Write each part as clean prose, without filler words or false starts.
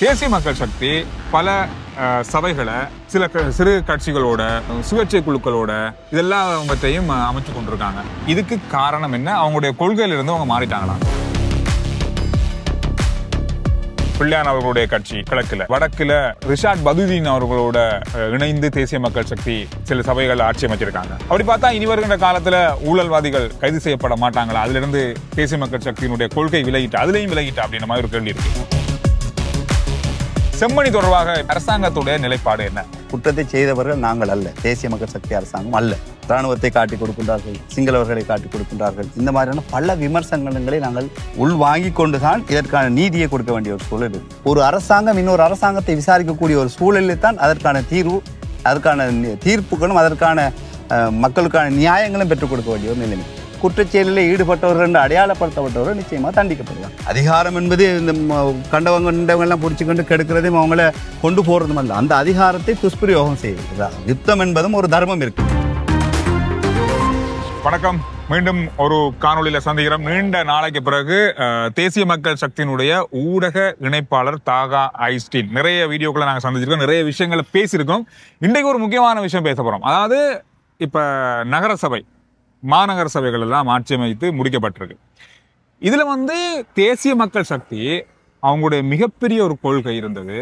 தேசிய மக்கள் சக்தி பல சபைகளை சில சிறு கட்சிகளோட சுயேட்சை குழுக்களோட இதெல்லாவற்றையும் அமைச்சு கொண்டிருக்காங்க. இதுக்கு காரணம் என்ன? அவங்களுடைய கொள்கையிலிருந்து அவங்க மாறிட்டாங்களா? பிள்ளையான் அவர்களுடைய கட்சி கிழக்குல, வடக்குல ரிஷாட் பதுதீன் அவர்களோட இணைந்து தேசிய மக்கள் சக்தி சில சபைகள் ஆட்சி அமைச்சிருக்காங்க. அப்படி பார்த்தா இனி வருகின்ற காலத்துல ஊழல்வாதிகள் கைது செய்யப்பட மாட்டாங்களா? அதுல இருந்து தேசிய மக்கள் சக்தியினுடைய கொள்கை விலகிட்டு அதுலயும் விலகிட்டு அப்படின்ற மாதிரி ஒரு கேள்வி இருக்கு. செம்மணி தொடர்பாக அரசாங்கத்துடைய நிலைப்பாடு என்ன? குற்றத்தை செய்தவர்கள் நாங்கள் அல்ல, தேசிய மக்கள் சக்தி அரசாங்கம் அல்ல. இராணுவத்தை காட்டிக் கொடுக்கின்றார்கள், சிங்களவர்களை காட்டிக் கொடுக்கின்றார்கள். இந்த மாதிரியான பல விமர்சனங்களை நாங்கள் உள்வாங்கிக் கொண்டுதான் இதற்கான நீதியை கொடுக்க வேண்டிய ஒரு சூழல் இருக்கு. ஒரு அரசாங்கம் இன்னொரு அரசாங்கத்தை விசாரிக்கக்கூடிய ஒரு சூழலில் தான் அதற்கான தீர்வு, அதற்கான தீர்ப்புகளும் அதற்கான மக்களுக்கான நியாயங்களும் பெற்றுக் கொடுக்க வேண்டிய ஒரு நிலைமை. குற்றச்செயலில் ஈடுபட்டவர்கள் என்று அடையாளப்படுத்தப்பட்டவர்கள் நிச்சயமாக தண்டிக்கப்படுவாங்க. அதிகாரம் என்பது இந்த கண்டவங்கெல்லாம் பிடிச்சிக்கொண்டு கெடுக்கிறதையும் அவங்கள கொண்டு போறதும் அல்ல, அந்த அதிகாரத்தை துஷ்பிரயோகம் செய்கிறது. யுத்தம் என்பதும் ஒரு தர்மம் இருக்கு. வணக்கம், மீண்டும் ஒரு காணொலியில சந்திக்கிறோம். நீண்ட நாளைக்கு பிறகு தேசிய மக்கள் சக்தியினுடைய ஊடக இணைப்பாளர் தாகா ஐஸ்டீன். நிறைய வீடியோக்களை நாங்கள் சந்திச்சிருக்கோம், நிறைய விஷயங்களை பேசியிருக்கோம். இன்றைக்கு ஒரு முக்கியமான விஷயம் பேச போறோம். அதாவது இப்ப நகர சபை, மாநகர சபைகள் எல்லாம் ஆட்சி அமைத்து முடிக்கப்பட்டிருக்கு. இதுல தேசிய மக்கள் சக்தி அவங்களுடைய மிகப்பெரிய ஒரு கொள்கை இருந்தது,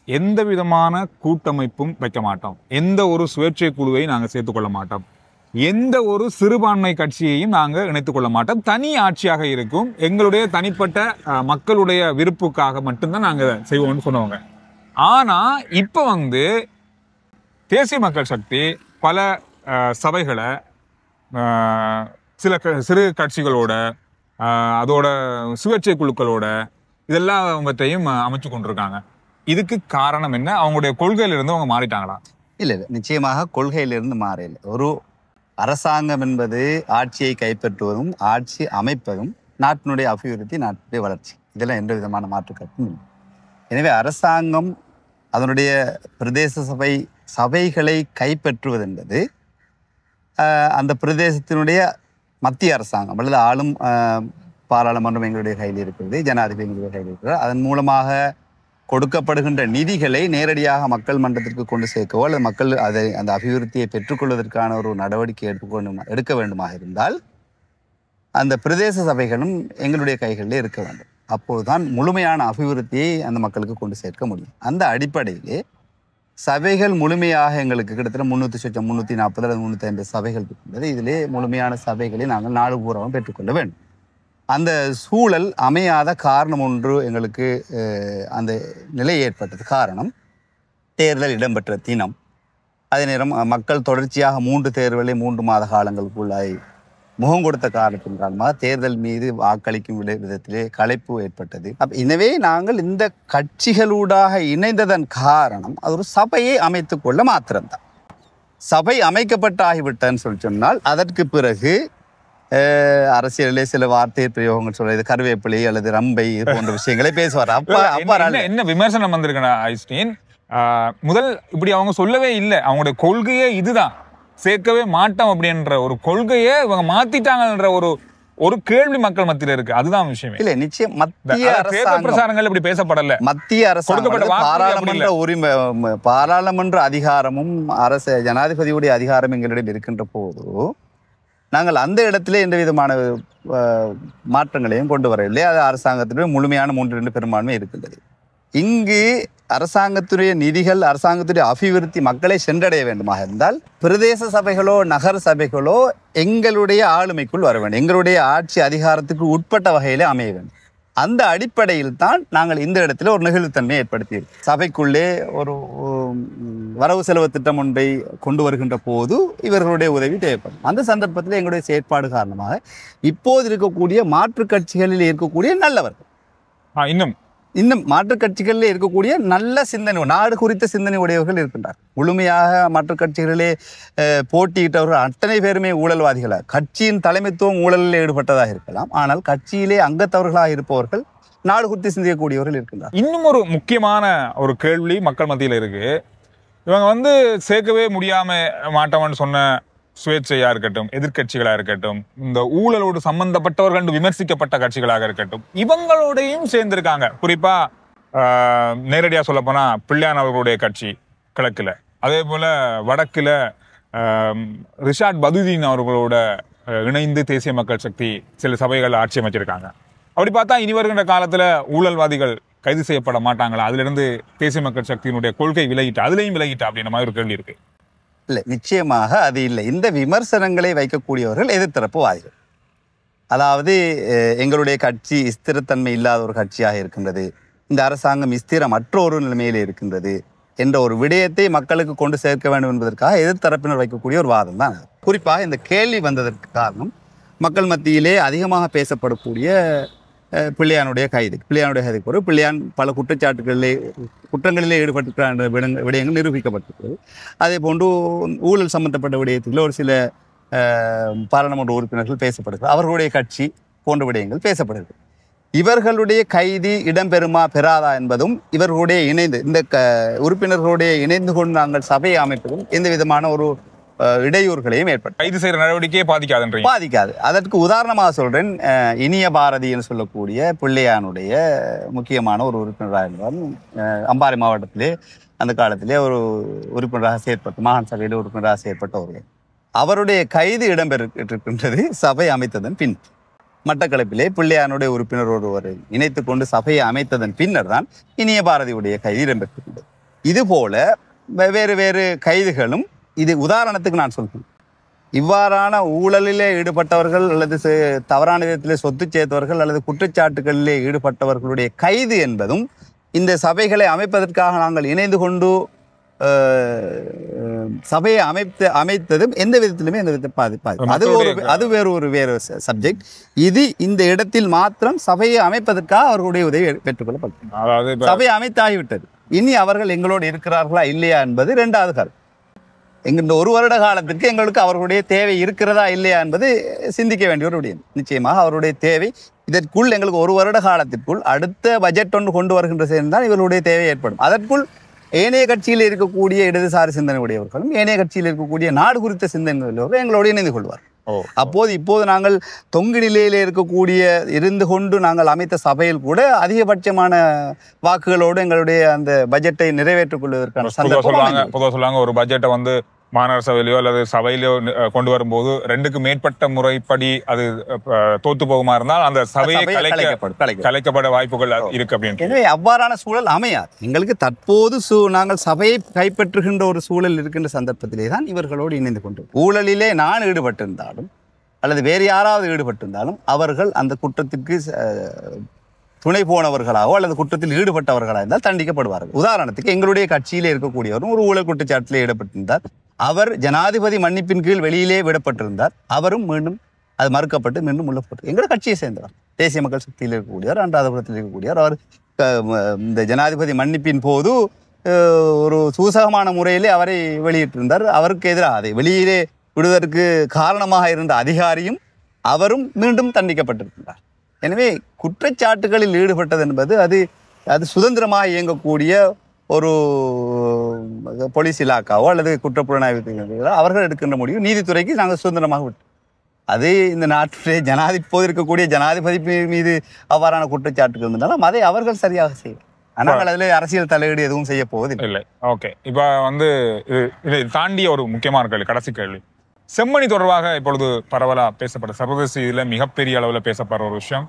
எந்த விதமான கூட்டமைப்பும் வைக்க மாட்டோம், எந்த ஒரு சுயேட்சை குழுவை நாங்கள் சேர்த்துக்கொள்ள மாட்டோம், எந்த ஒரு சிறுபான்மை கட்சியையும் நாங்கள் இணைத்துக் கொள்ள மாட்டோம், தனி ஆட்சியாக இருக்கும், எங்களுடைய தனிப்பட்ட மக்களுடைய விருப்புக்காக மட்டும்தான் நாங்கள் செய்வோம்னு சொன்னவங்க. ஆனா இப்ப தேசிய மக்கள் சக்தி பல சபைகளை சில சிறு கட்சிகளோட அதோட சுயேட்சை குழுக்களோட இதெல்லாவற்றையும் அமைச்சு கொண்டிருக்காங்க. இதுக்கு காரணம் என்ன? அவங்களுடைய கொள்கையிலிருந்து அவங்க மாறிட்டாங்களா? இல்லை, நிச்சயமாக கொள்கையிலிருந்து மாறல. ஒரு அரசாங்கம் என்பது ஆட்சியை கைப்பற்றுவதும் ஆட்சி அமைப்பதும் நாட்டினுடைய அபிவிருத்தி, நாட்டினுடைய வளர்ச்சி, இதெல்லாம் எந்த விதமான மாற்று கருத்தும் இல்லை. எனவே அரசாங்கம் அதனுடைய பிரதேச சபைகளை கைப்பற்றுவது என்பது அந்த பிரதேசத்தினுடைய மத்திய அரசாங்கம் அல்லது ஆளும் பாராளுமன்றம் எங்களுடைய கையில் இருக்கிறது, ஜனாதிபதி எங்களுடைய கையில் இருக்கிறது. அதன் மூலமாக கொடுக்கப்படுகின்ற நிதிகளை நேரடியாக மக்கள் மன்றத்திற்கு கொண்டு சேர்க்கவோ அல்லது மக்கள் அந்த அபிவிருத்தியை பெற்றுக்கொள்வதற்கான ஒரு நடவடிக்கை எடுக்க வேண்டுமாக இருந்தால் அந்த பிரதேச சபைகளும் எங்களுடைய கைகளில் இருக்க வேண்டும். அப்போதுதான் முழுமையான அபிவிருத்தியை அந்த மக்களுக்கு கொண்டு சேர்க்க முடியும். அந்த அடிப்படையிலே சபைகள் முழுமையாக எங்களுக்கு கிட்டத்தட்ட 340 அல்லது 350 சபைகள் இருக்கின்றது. இதிலே முழுமையான சபைகளை நாங்கள் நாடு பூராவும் பெற்றுக்கொள்ள வேண்டும். அந்த சூழல் அமையாத காரணம் ஒன்று எங்களுக்கு அந்த நிலை ஏற்பட்டது. காரணம், தேர்தல் இடம்பெற்ற தினம், அதே நேரம் மக்கள் தொடர்ச்சியாக 3 தேர்தலை 3 மாத காலங்களுக்குள்ளாய் முகம் கொடுத்த காரணத்தின் காரணமாக தேர்தல் மீது வாக்களிக்கும் விதத்திலே களைப்பு ஏற்பட்டது. எனவே நாங்கள் இந்த கட்சிகளூடாக இணைந்ததன் காரணம் அது ஒரு சபையை அமைத்துக் கொள்ள மாத்திரம்தான். சபை அமைக்கப்பட்டு ஆகிவிட்டன்னு சொன்னால் அதற்கு பிறகு அரசியலிலே சில வார்த்தை பிரயோகங்கள் சொல்றது, கருவேப்பிலை அல்லது ரம்பை போன்ற விஷயங்களை பேசுவார். என்ன விமர்சனம் வந்திருக்கா ஐஸ்டீன்? முதல் இப்படி அவங்க சொல்லவே இல்லை, அவங்களுடைய கொள்கையே இதுதான், சேர்க்கவே மாட்டோம் அப்படின்ற ஒரு கொள்கையை இவங்க மாத்திட்டாங்கன்ற ஒரு கேள்வி மக்கள் மத்தியில இருக்கு. அதுதான் விஷயம். இல்ல, நிச்சயம் மத்திய பிரசாரங்கள் இப்படி பேசப்படல. மத்திய அரசாங்கம் பாராளுமன்ற அதிகாரமும் ஜனாதிபதியுடைய அதிகாரம் எங்களிடம் இருக்கின்ற போது நாங்கள் அந்த இடத்துல எந்த விதமான மாற்றங்களையும் கொண்டு வரவில்லை. அது அரசாங்கத்தினுடைய முழுமையான 3/2 பெரும்பான்மை இருக்கின்றது. இங்கு அரசாங்கத்துடைய நிதிகள், அரசாங்கத்துடைய அபிவிருத்தி மக்களை சென்றடைய வேண்டுமாக இருந்தால் பிரதேச சபைகளோ நகர சபைகளோ எங்களுடைய ஆளுமைக்குள் வர வேண்டும், எங்களுடைய ஆட்சி அதிகாரத்துக்கு உட்பட்ட வகையிலே அமைய வேண்டும். அந்த அடிப்படையில் தான் நாங்கள் இந்த இடத்துல ஒரு நெகிழ்வுத்தன்மை ஏற்படுத்தியிருக்கோம். சபைக்குள்ளே ஒரு வரவு செலவு திட்டம் ஒன்றை கொண்டு வருகின்ற போது இவர்களுடைய உதவி தேவைப்படும். அந்த சந்தர்ப்பத்தில் எங்களுடைய செயற்பாடு காரணமாக இப்போது இருக்கக்கூடிய மாற்றுக் கட்சிகளில் இருக்கக்கூடிய நல்லவர்கள், இன்னும் மாற்றுக் கட்சிகளில் இருக்கக்கூடிய நல்ல சிந்தனை, நாடு குறித்த சிந்தனை உடையவர்கள் இருக்கின்றார். முழுமையாக மாற்றுக் கட்சிகளிலே போட்டியிட்டவர்கள் அத்தனை பேருமே ஊழல்வாதிகளாக, கட்சியின் தலைமைத்துவம் ஊழலில் ஈடுபட்டதாக இருக்கலாம், ஆனால் கட்சியிலே அங்கத்தவர்களாக இருப்பவர்கள் நாடு குறித்து சிந்திக்கக்கூடியவர்கள் இருக்கின்றார். இன்னும் ஒரு முக்கியமான ஒரு கேள்வி மக்கள் மத்தியில் இருக்கு. இவங்க சேர்க்கவே முடியாம மாட்டோம்னு சொன்ன சுயேட்சையா இருக்கட்டும், எதிர்கட்சிகளா இருக்கட்டும், இந்த ஊழலோடு சம்பந்தப்பட்டவர்கள் விமர்சிக்கப்பட்ட கட்சிகளாக இருக்கட்டும், இவங்களோடையும் சேர்ந்திருக்காங்க. குறிப்பா நேரடியாக சொல்ல போனா பிள்ளையான் அவர்களுடைய கட்சி கிழக்குல, அதே போல வடக்குல ரிஷாட் பதுதீன் அவர்களோட இணைந்து தேசிய மக்கள் சக்தி சில சபைகள் ஆட்சி அமைச்சிருக்காங்க. அப்படி பார்த்தா இனி வருகின்ற காலத்துல ஊழல்வாதிகள் கைது செய்யப்பட மாட்டாங்களா? அதுல இருந்து தேசிய மக்கள் சக்தியினுடைய கொள்கை விலகிட்டா, அதுலயும் விலகிட்டா அப்படின்ற மாதிரி ஒரு கேள்வி இருக்கு. இல்லை, நிச்சயமாக அது இல்லை. இந்த விமர்சனங்களை வைக்கக்கூடியவர்கள் எதிர்த்தரப்புவாதிகள். அதாவது எங்களுடைய கட்சி ஸ்திரத்தன்மை இல்லாத ஒரு கட்சியாக இருக்கின்றது, இந்த அரசாங்கம் ஸ்திரமற்ற ஒரு நிலைமையில் இருக்கின்றது என்ற ஒரு விடயத்தை மக்களுக்கு கொண்டு சேர்க்க வேண்டும் என்பதற்காக எதிர்த்தரப்பினர் வைக்கக்கூடிய ஒரு வாதம் தான். குறிப்பாக இந்த கேள்வி வந்ததற்கு காரணம் மக்கள் மத்தியிலே அதிகமாக பேசப்படக்கூடிய பிள்ளையானுடைய கைதுக்கு பிறகு பிள்ளையான் பல குற்றங்களிலே ஈடுபட்டிருக்கிறார் என்ற விடயங்கள் நிரூபிக்கப்பட்டிருக்கிறது. அதே போன்று ஊழல் சம்பந்தப்பட்ட விடயத்தில் ஒரு சில பாராளுமன்ற உறுப்பினர்கள் பேசப்படுகிறார், அவர்களுடைய கட்சி போன்ற விடயங்கள் பேசப்படுகிறது. இவர்களுடைய கைது இடம்பெறுமா பெறாதா என்பதும் இவர்களுடைய இணைந்து இந்த உறுப்பினர்களுடைய இணைந்து கொண்டு நாங்கள் சபையை அமைப்பதும் எந்த விதமான ஒரு இடையூறுகளையும் ஏற்படும். கைது செய்கிற நடவடிக்கையே பாதிக்காது. அதற்கு உதாரணமாக சொல்றேன், இனிய பாரதி என்று சொல்லக்கூடிய பிள்ளையானுடைய முக்கியமான ஒரு உறுப்பினராக இருந்தாலும் அம்பாறை மாவட்டத்திலே அந்த காலத்திலே ஒரு உறுப்பினராக செயற்பட்ட மாகாண சபையிலே உறுப்பினராக செயற்பட்ட ஒருவர், அவருடைய கைது இடம்பெற்றிருக்கின்றது சபை அமைத்ததன் பின். மட்டக்களப்பிலே பிள்ளையானுடைய உறுப்பினர் ஒருவரை இணைத்து கொண்டு சபையை அமைத்ததன் பின்னர் தான் இனிய பாரதியுடைய கைது இடம்பெற்றிருக்கின்றது. இதுபோல வேறு கைதுகளும், இது உதாரணத்துக்கு நான் சொல்கிறேன், இவ்வாறான ஊழலிலே ஈடுபட்டவர்கள் அல்லது தவறான விதத்திலே சொத்து சேர்த்தவர்கள் அல்லது குற்றச்சாட்டுகளிலே ஈடுபட்டவர்களுடைய கைது என்பதும் இந்த சபைகளை அமைப்பதற்காக நாங்கள் இணைந்து கொண்டு சபையை அமைத்ததும் எந்த விதத்திலுமே எந்த விதத்தை பாதிப்பாது. அது வேறு சப்ஜெக்ட். இது இந்த இடத்தில் மாத்திரம் சபையை அமைப்பதற்காக அவர்களுடைய உதவி பெற்றுக்கொள்ளப்பட்டது. சபையை அமைத்தாகிவிட்டது. இனி அவர்கள் எங்களோடு இருக்கிறார்களா இல்லையா என்பது இரண்டாவது கருத்து. இந்த ஒரு வருட காலத்திற்கு எங்களுக்கு அவர்களுடைய தேவை இருக்கிறதா இல்லையா என்பது சிந்திக்க வேண்டிய ஒரு விடயம். நிச்சயமாக அவருடைய தேவை இதற்குள் எங்களுக்கு ஒரு வருட காலத்திற்குள் அடுத்த பட்ஜெட் ஒன்று கொண்டு வருகின்ற சேர்ந்தால் இவர்களுடைய தேவை ஏற்படும். அதற்குள் ஏனைய கட்சியில் இருக்கக்கூடிய இடதுசாரி சிந்தனை உடையவர்களும் ஏனைய கட்சியில் இருக்கக்கூடிய நாடு குறித்த சிந்தனை உடையவர்கள் எங்களோடு இணைந்து கொள்வார். இப்போது நாங்கள் தொங்கு நிலையில இருந்து கொண்டு நாங்கள் அமைத்த சபையில் கூட அதிகபட்சமான வாக்குகளோடு எங்களுடைய அந்த பட்ஜெட்டை நிறைவேற்றிக் கொள்வதற்கான சொல்லுவாங்க. ஒரு பட்ஜெட்டை வந்து மாநகர சபையிலையோ அல்லது சபையிலையோ கொண்டு வரும்போது 2க்கு மேற்பட்ட முறைப்படி அது தோத்து போகுமா இருந்தால் அந்த சபையை கலைக்கப்பட வாய்ப்புகள் இருக்கு அப்படின்னு. எனவே அவ்வாறான சூழல் அமையாது. எங்களுக்கு தற்போது நாங்கள் சபையை கைப்பற்றுகின்ற ஒரு சூழல் இருக்கின்ற சந்தர்ப்பத்திலே தான் இவர்களோடு இணைந்து கொண்டு ஊழலிலே நான் ஈடுபட்டிருந்தாலும் அல்லது வேறு யாராவது ஈடுபட்டிருந்தாலும் அவர்கள் அந்த குற்றத்திற்கு துணை போனவர்களாகவோ அல்லது குற்றத்தில் ஈடுபட்டவர்களாக இருந்தால் தண்டிக்கப்படுவார்கள். உதாரணத்துக்கு எங்களுடைய கட்சியிலே இருக்கக்கூடியவரும் ஒரு ஊழல் குற்றச்சாட்டிலே ஈடுபட்டிருந்தார், அவர் ஜனாதிபதி மன்னிப்பின் கீழ் வெளியிலே விடப்பட்டிருந்தார், அவரும் மீண்டும் அது மறுக்கப்பட்டு மீண்டும் உள்ள போட்டு எங்களோட கட்சியை சேர்ந்தவர் தேசிய மக்கள் சக்தியில் இருக்கக்கூடியவர், அனுராதபுரத்தில் இருக்கக்கூடியவர். அவர் இந்த ஜனாதிபதி மன்னிப்பின் போது ஒரு சூசகமான முறையிலே அவரை வெளியிட்டிருந்தார். அவருக்கு எதிராக அதை வெளியிலே விடுவதற்கு காரணமாக இருந்த அதிகாரியும் அவரும் மீண்டும் தண்டிக்கப்பட்டிருக்கின்றார். எனவே குற்றச்சாட்டுகளில் ஈடுபட்டது என்பது அது சுதந்திரமாக இயங்கக்கூடிய ஒரு போலீஸ் இலாக்காவோ அல்லது குற்றப்புலனாய்வு அவர்கள் எடுக்கின்ற முடிவு நீதித்துறைக்கு நாங்கள் சுதந்திரமாக விட்டோம். அது இந்த நாட்டிலே இப்போது இருக்கக்கூடிய ஜனாதிபதி மீது அவ்வாறான குற்றச்சாட்டுகள் இருந்தாலும் அதை அவர்கள் சரியாக செய்யும். ஆனால் அதில் அரசியல் தலையீடு எதுவும் செய்ய போவதில்லை. ஓகே, இப்போ வந்து இதை தாண்டிய ஒரு முக்கியமான கேள்வி, கடைசி கேள்வி. செம்மணி தொடர்பாக இப்பொழுது பரவலா பேசப்பட்ட சர்வதேச இதில் மிகப்பெரிய அளவில் பேசப்படுற ஒரு விஷயம்.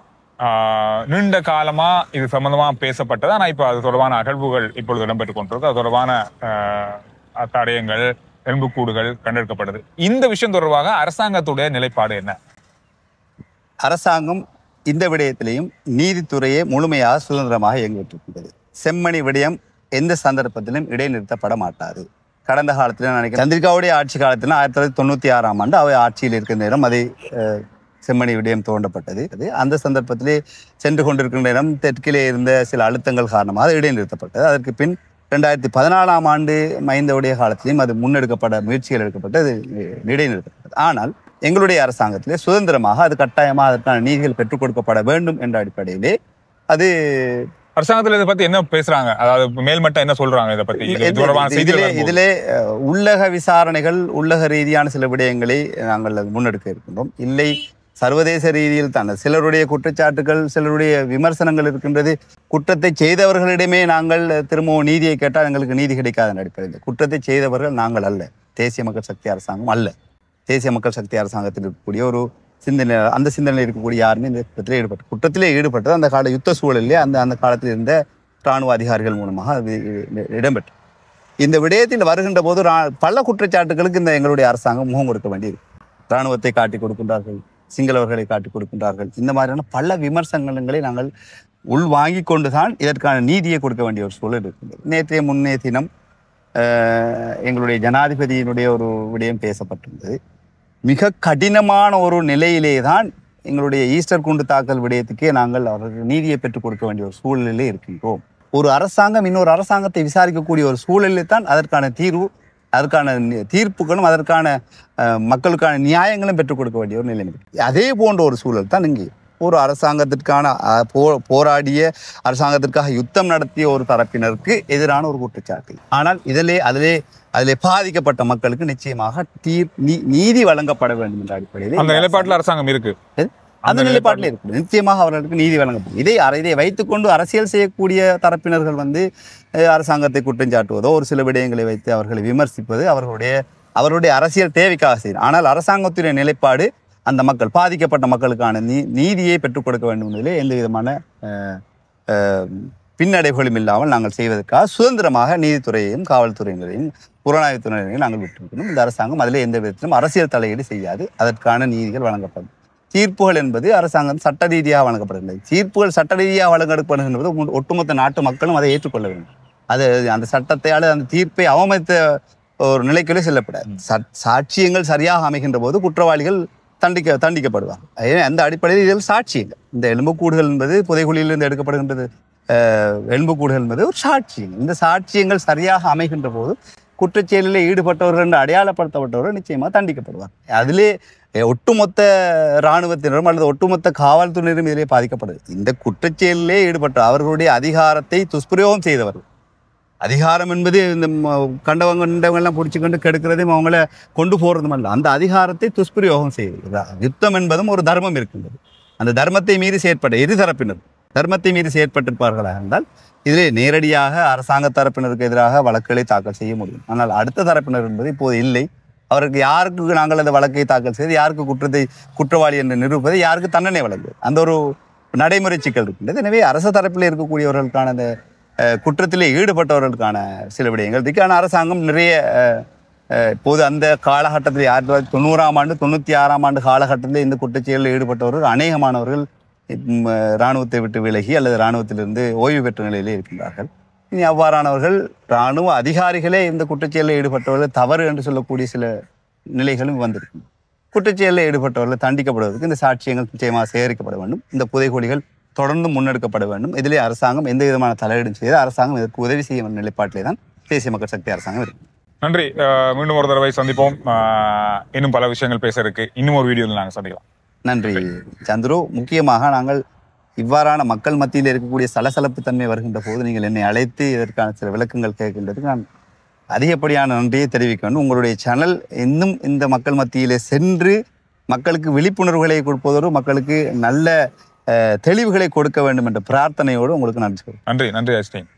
நீண்ட காலமா இது சம்பந்தமா பேசப்பட்டது. ஆனால் இப்போ அது தொடர்பான அகழ்வுகள் இப்பொழுது இடம்பெற்றுக் கொண்டிருக்கு. அது தொடர்பான தடயங்கள், எலும்புக்கூடுகள் கண்டெடுக்கப்படுது. இந்த விஷயம் தொடர்பாக அரசாங்கத்துடைய நிலைப்பாடு என்ன? அரசாங்கம் இந்த விடயத்திலையும் நீதித்துறையை முழுமையாக சுதந்திரமாக இயங்கிட்டிருக்கிறது. செம்மணி விடயம் எந்த சந்தர்ப்பத்திலும் இடைநிறுத்தப்பட மாட்டாது. கடந்த காலத்தில் நினைக்கிறேன் சந்திரிகாவுடைய ஆட்சி காலத்தில் 1996ஆம் ஆண்டு அவை ஆட்சியில் இருக்கிற நேரம் அதை செம்மணி விடயம் தோண்டப்பட்டது. அந்த சந்தர்ப்பத்திலே சென்று கொண்டிருக்கின்ற நேரம் தெற்கிலே இருந்த சில அழுத்தங்கள் காரணமாக அது இடைநிறுத்தப்பட்டது. அதற்கு பின் 2014ஆம் ஆண்டு மஹிந்தவுடைய காலத்திலையும் அது முயற்சிகள் எடுக்கப்பட்டு அது இடைநிறுத்தப்பட்டது. ஆனால் எங்களுடைய அரசாங்கத்திலே சுதந்திரமாக அது கட்டாயமாக அதற்கான நீதிகள் பெற்றுக் கொடுக்கப்பட வேண்டும் என்ற அடிப்படையிலே அது அரசாங்கத்தில் இதை பத்தி என்ன பேசுறாங்க, அதாவது மேல்மட்டம் என்ன சொல்றாங்க இதை பத்தி? இதிலே உள்ளக விசாரணைகள், உள்ளக ரீதியான சில விடயங்களை நாங்கள் முன்னெடுக்க இருக்கின்றோம். இல்லை சர்வதேச ரீதியில் தான் சிலருடைய குற்றச்சாட்டுகள் சிலருடைய விமர்சனங்கள் இருக்கின்றது. குற்றத்தை செய்தவர்களிடமே நாங்கள் திரும்பவும் நீதியை கேட்டால் எங்களுக்கு நீதி கிடைக்காத அடிப்படையில் குற்றத்தை செய்தவர்கள் நாங்கள் அல்ல, தேசிய மக்கள் சக்தி அரசாங்கம் அல்ல. தேசிய மக்கள் சக்தி அரசாங்கத்தில் இருக்கக்கூடிய ஒரு சிந்தனை, அந்த சிந்தனையில் இருக்கக்கூடிய யாருமே இந்த குற்றத்திலே ஈடுபட்டது அந்த கால யுத்த சூழலிலே அந்த காலத்தில் இருந்த இராணுவ அதிகாரிகள் மூலமாக அது இடம்பெற்று. இந்த விடயத்தில் வருகின்ற போது பல குற்றச்சாட்டுகளுக்கு இந்த எங்களுடைய அரசாங்கம் முகம் கொடுக்க வேண்டியது. இராணுவத்தை காட்டிக் கொடுக்கின்றார்கள், சிங்களவர்களை காட்டிக் கொடுக்கின்றார்கள். இந்த மாதிரியான பல விமர்சனங்களை நாங்கள் உள்வாங்கி கொண்டுதான் இதற்கான நீதியை கொடுக்க வேண்டிய ஒரு சூழல் இருக்கின்றது. முன்னே தினம் எங்களுடைய ஜனாதிபதியினுடைய ஒரு விடயம் பேசப்பட்டிருந்தது. மிக கடினமான ஒரு நிலையிலே தான் எங்களுடைய ஈஸ்டர் குண்டு தாக்கல் விடயத்துக்கே நாங்கள் அவர்களுக்கு நீதியை பெற்றுக் கொடுக்க வேண்டிய ஒரு சூழலிலே இருக்கின்றோம். ஒரு அரசாங்கம் இன்னொரு அரசாங்கத்தை விசாரிக்கக்கூடிய ஒரு சூழலில் தான் அதற்கான தீர்வு, அதற்கான தீர்ப்புகளும் அதற்கான மக்களுக்கான நியாயங்களும் பெற்றுக் கொடுக்க வேண்டிய ஒரு நிலைமை. அதே போன்ற ஒரு சூழல் தான் இங்கே ஒரு அரசாங்கத்திற்கான போராடிய அரசாங்கத்திற்காக யுத்தம் நடத்திய ஒரு தரப்பினருக்கு எதிரான ஒரு குற்றச்சாட்டு. ஆனால் அதிலே பாதிக்கப்பட்ட மக்களுக்கு நிச்சயமாக நீதி வழங்கப்பட வேண்டும் என்ற அடிப்படையில் அந்த நிலைப்பாட்டில் அரசாங்கம் இருக்கு. அந்த நிலைப்பாட்டில் இருக்கு. நிச்சயமாக அவர்களுக்கு நீதி வழங்கப்படும். இதை வைத்துக்கொண்டு அரசியல் செய்யக்கூடிய தரப்பினர்கள் அரசாங்கத்தை குற்றஞ்சாட்டுவதோ ஒரு சில விடயங்களை வைத்து அவர்களை விமர்சிப்பது அவர்களுடைய அரசியல் தேவைக்காக செய்யும். ஆனால் அரசாங்கத்துடைய நிலைப்பாடு அந்த மக்கள் பாதிக்கப்பட்ட மக்களுக்கான நீதியை பெற்றுக் கொடுக்க வேண்டும் என்பதிலே எந்த விதமான பின்னடைவுகளும் இல்லாமல் நாங்கள் செய்வதற்காக சுதந்திரமாக நீதித்துறையையும் காவல்துறையினரையும் புலனாய்வுத்துறையினரையும் நாங்கள் விட்டுவிட்டோம். இந்த அரசாங்கம் அதில் எந்த விதத்திலும் அரசியல் தலையீடு செய்யாது. அதற்கான நீதிகள் வழங்கப்படும். தீர்ப்புகள் என்பது அரசாங்கம் சட்ட ரீதியாக வழங்கப்படுகின்றது. தீர்ப்புகள் சட்ட ரீதியாக வழங்கப்படுகின்றது ஒட்டுமொத்த நாட்டு மக்களும் அதை ஏற்றுக்கொள்ள வேண்டும். அந்த சட்டத்தை அந்த தீர்ப்பை அவமதித்த ஒரு நிலைக்குள்ளே செல்லப்படாது. சாட்சியங்கள் சரியாக அமைகின்ற போது குற்றவாளிகள் தண்டிக்கப்படுவார். அந்த அடிப்படையில் இதில் சாட்சியங்கள், இந்த எலும்புக்கூடுகள் என்பது புதைகுழியிலிருந்து எடுக்கப்படுகின்றது. எலும்புக்கூடுகள் என்பது ஒரு சாட்சியங்கள். இந்த சாட்சியங்கள் சரியாக அமைகின்ற போது குற்றச்செயலில் ஈடுபட்டவர்கள் என்று அடையாளப்படுத்தப்பட்டவர்கள் நிச்சயமாக தண்டிக்கப்படுவார். அதிலே ஒட்டுமொத்த இராணுவத்தினரும் அல்லது ஒட்டுமொத்த காவல்துறையினரும் இதிலே பாதிக்கப்படுது. இந்த குற்றச்செயலிலே ஈடுபட்ட அவர்களுடைய அதிகாரத்தை துஷ்பிரயோகம் செய்தவர்கள். அதிகாரம் என்பது இந்த கண்டவங்கெல்லாம் பிடிச்சிக்கொண்டு கெடுக்கிறதையும் அவங்கள கொண்டு போகிறதும் அல்ல. அந்த அதிகாரத்தை துஷ்பிரயோகம் செய்வது. யுத்தம் என்பதும் ஒரு தர்மம் இருக்கின்றது. அந்த தர்மத்தை மீறி செயற்பட்ட இரு தரப்பினர் தர்மத்தை மீறி செயற்பட்டிருப்பார்களாக இருந்தால் இதிலே நேரடியாக அரசாங்க தரப்பினருக்கு எதிராக வழக்குகளை தாக்கல் செய்ய முடியும். ஆனால் அடுத்த தரப்பினர் என்பது இப்போது இல்லை. அவருக்கு யாருக்கு நாங்கள் அந்த வழக்கை தாக்கல் செய்து யாருக்கு குற்றவாளி என்று நிரூபிப்பது, யாருக்கு தண்டனை வழங்குவது, அந்த ஒரு நடைமுறை சிக்கல் இருக்கின்றது. எனவே அரசு தரப்பில் இருக்கக்கூடியவர்களுக்கான அந்த குற்றத்திலே ஈடுபட்டவர்களுக்கான சில விடயங்கள் இருக்கு. ஆனால் அரசாங்கம் நிறைய இப்போது அந்த காலகட்டத்தில் 1990ஆம் ஆண்டு 96ஆம் ஆண்டு காலகட்டத்தில் இந்த குற்றச்செயலில் ஈடுபட்டவர்கள் அநேகமானவர்கள் இராணுவத்தை விட்டு விலகி அல்லது இராணுவத்திலிருந்து ஓய்வு பெற்ற நிலையிலே இருக்கின்றார்கள். இனி அவ்வாறானவர்கள் இராணுவ அதிகாரிகளே இந்த குற்றச்செயலில் ஈடுபட்டவர்கள் தவறு என்று சொல்லக்கூடிய சில நிலைகளும் வந்திருக்கு. குற்றச்செயலில் ஈடுபட்டவர்கள் தண்டிக்கப்படுவதற்கு இந்த சாட்சியங்கள் நிச்சயமாக சேகரிக்கப்பட வேண்டும். இந்த புதைகுழிகள் தொடர்ந்து முன்னெடுக்கப்பட வேண்டும். இதிலே அரசாங்கம் எந்த விதமான தலையீடும் செய்து அரசாங்கம் இதற்கு உதவி செய்ய நிலைப்பாட்டிலே தான் தேசிய மக்கள் சக்தி அரசாங்கம் இருக்கு. நன்றி. மீண்டும் ஒரு தடவை சந்திப்போம். இன்னும் பல விஷயங்கள் பேச இருக்கு. இன்னும் ஒரு வீடியோவில் நாங்கள் சந்திக்கலாம். நன்றி சந்துரு. முக்கியமாக நாங்கள் இவ்வாறான மக்கள் மத்தியில் இருக்கக்கூடிய சலசலப்பு தன்மை வருகின்ற போது நீங்கள் என்னை அழைத்து இதற்கான சில விளக்கங்கள் கேட்கின்றதுக்கு நான் அதிகப்படியான நன்றியை தெரிவிக்க வேண்டும். உங்களுடைய சேனல் இன்னும் இந்த மக்கள் மத்தியிலே சென்று மக்களுக்கு விழிப்புணர்வுகளை கொடுப்பதோடு மக்களுக்கு நல்ல தெளிவுகளை கொடுக்க வேண்டும் என்ற பிரார்த்தனையோடு உங்களுக்கு நன்றி. நன்றி. நன்றி அஸ்டின்.